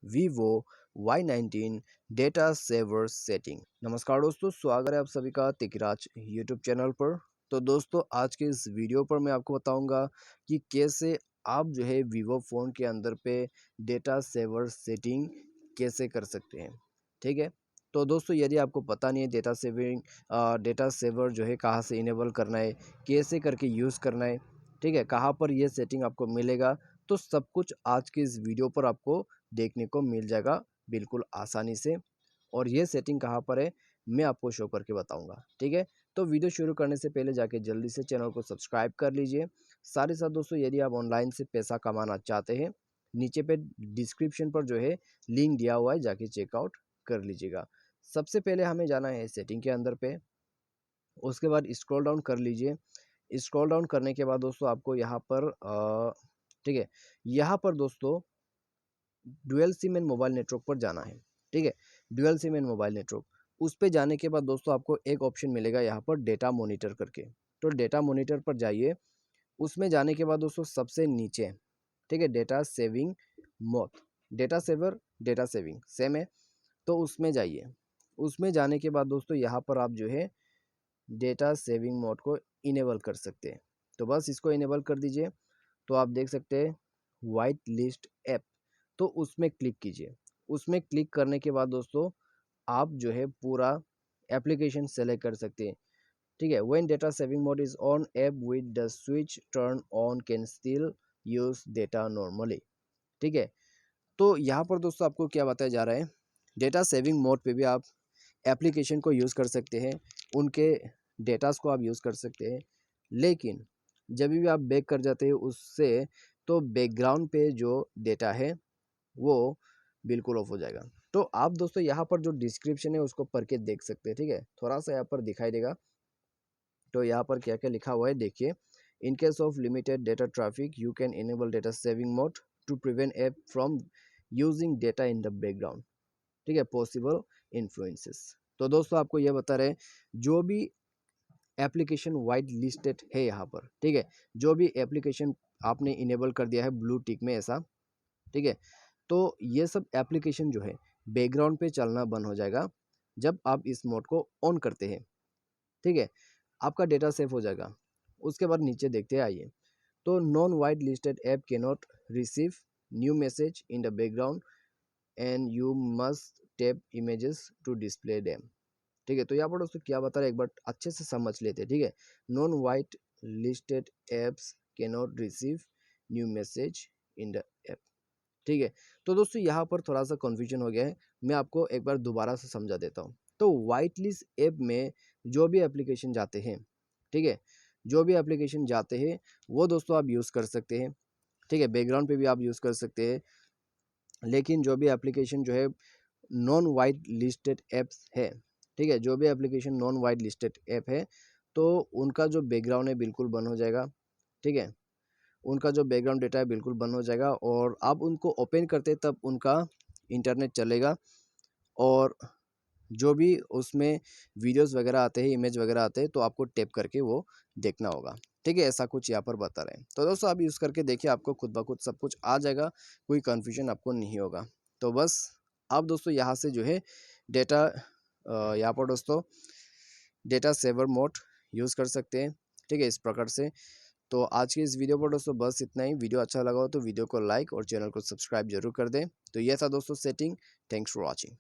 Vivo Y19 data saver setting. नमस्कार दोस्तों, स्वागत है आप सभी का तिकराज यूट्यूब चैनल पर। तो दोस्तों, आज के इस वीडियो पर मैं आपको बताऊंगा कि कैसे आप जो है वीवो फ़ोन के अंदर पे डेटा सेवर सेटिंग कैसे कर सकते हैं। ठीक है, तो दोस्तों यदि आपको पता नहीं है डेटा सेवर जो है कहाँ से इनेबल करना है, कैसे करके यूज़ करना है, ठीक है, कहाँ पर ये सेटिंग आपको मिलेगा, तो सब कुछ आज के इस वीडियो पर आपको देखने को मिल जाएगा बिल्कुल आसानी से। और ये सेटिंग कहाँ पर है मैं आपको शो करके बताऊंगा। ठीक है, तो वीडियो शुरू करने से पहले जाके जल्दी से चैनल को सब्सक्राइब कर लीजिए। साथ ही साथ दोस्तों, यदि आप ऑनलाइन से पैसा कमाना चाहते हैं, नीचे पे डिस्क्रिप्शन पर जो है लिंक दिया हुआ है, जाके चेकआउट कर लीजिएगा। सबसे पहले हमें जाना है सेटिंग के अंदर पे, उसके बाद स्क्रॉल डाउन कर लीजिए। स्क्रॉल डाउन करने के बाद दोस्तों आपको यहाँ पर ठीक है, यहाँ पर दोस्तों dual SIM and mobile network पर जाना है। ठीक है, dual SIM and mobile network, उस पे जाने के बाद दोस्तों आपको एक ऑप्शन मिलेगा यहाँ पर डेटा मॉनिटर करके। तो डेटा मॉनिटर पर जाइए। उसमें जाने के बाद दोस्तों सबसे नीचे, ठीक है, data saving mode, data saver, data saving same है, तो उसमें जाइए। उसमें जाने के बाद दोस्तों यहाँ पर आप जो है डेटा सेविंग मोड को इनेबल कर सकते हैं। तो बस इसको इनेबल कर दीजिए। तो आप देख सकते हैं वाइट लिस्ट ऐप, तो उसमें क्लिक कीजिए। उसमें क्लिक करने के बाद दोस्तों आप जो है पूरा एप्लीकेशन सेलेक्ट कर सकते हैं। ठीक है, when data saving mode is on, app with the switch turn on can still use data normally. ठीक है, तो यहाँ पर दोस्तों आपको क्या बताया जा रहा है, डेटा सेविंग मोड पे भी आप एप्लीकेशन को यूज़ कर सकते हैं, उनके डेटास को आप यूज़ कर सकते हैं। लेकिन जब भी आप बैक कर जाते हैं उससे, तो बैकग्राउंड पे जो डेटा है वो बिल्कुल ऑफ हो जाएगा। तो आप दोस्तों यहाँ पर जो डिस्क्रिप्शन है उसको पढ़ के देख सकते हैं। ठीक है, थोड़ा सा यहाँ पर दिखाई देगा। तो यहाँ पर क्या क्या लिखा हुआ है देखिए। In case of limited data traffic you can enable data saving mode to prevent app from using data in the background. ठीक है, पॉसिबल इन्फ्लुएंसेस। तो दोस्तों आपको यह बता रहे हैं, जो भी एप्लीकेशन वाइट लिस्टेड है यहाँ पर, ठीक है, जो भी एप्लीकेशन आपने इनेबल कर दिया है ब्लू टिक में ऐसा, ठीक है, तो ये सब एप्लीकेशन जो है बैकग्राउंड पे चलना बंद हो जाएगा जब आप इस मोड को ऑन करते हैं। ठीक है, आपका डेटा सेव हो जाएगा। उसके बाद नीचे देखते हैं, आइए। तो नॉन वाइट लिस्टेड ऐप के not receive new message in the background and you must tap images to display them. ठीक है, तो यहाँ पर दोस्तों क्या बता रहे हैं एक बार अच्छे से समझ लेते हैं। ठीक है, non white listed apps can not receive new message in the app. ठीक है, तो दोस्तों यहाँ पर थोड़ा सा कन्फ्यूजन हो गया है, मैं आपको एक बार दोबारा से समझा देता हूँ। तो वाइट लिस्ट ऐप में जो भी एप्लीकेशन जाते हैं, ठीक है, जो भी एप्लीकेशन जाते हैं वो दोस्तों आप यूज़ कर सकते हैं। ठीक है, बैकग्राउंड पे भी आप यूज़ कर सकते हैं। लेकिन जो भी एप्लीकेशन जो है नॉन वाइट लिस्टेड ऐप्स है, ठीक है, जो भी application non white listed app है, तो उनका जो बैकग्राउंड है बिल्कुल बंद हो जाएगा। ठीक है, उनका जो बैकग्राउंड डेटा है बिल्कुल बंद हो जाएगा, और आप उनको ओपन करते तब उनका इंटरनेट चलेगा, और जो भी उसमें वीडियोस वगैरह आते हैं, इमेज वगैरह आते हैं, तो आपको टैप करके वो देखना होगा। ठीक है, ऐसा कुछ यहाँ पर बता रहे हैं। तो दोस्तों आप यूज़ करके देखिए, आपको खुद ब खुद सब कुछ आ जाएगा, कोई कन्फ्यूजन आपको नहीं होगा। तो बस आप दोस्तों यहाँ से जो है डेटा यहाँ पर दोस्तों डेटा सेवर मोड यूज़ कर सकते हैं। ठीक है, इस प्रकार से। तो आज की इस वीडियो पर दोस्तों बस इतना ही। वीडियो अच्छा लगा हो तो वीडियो को लाइक और चैनल को सब्सक्राइब जरूर कर दें। तो यह था दोस्तों सेटिंग। Thanks for watching.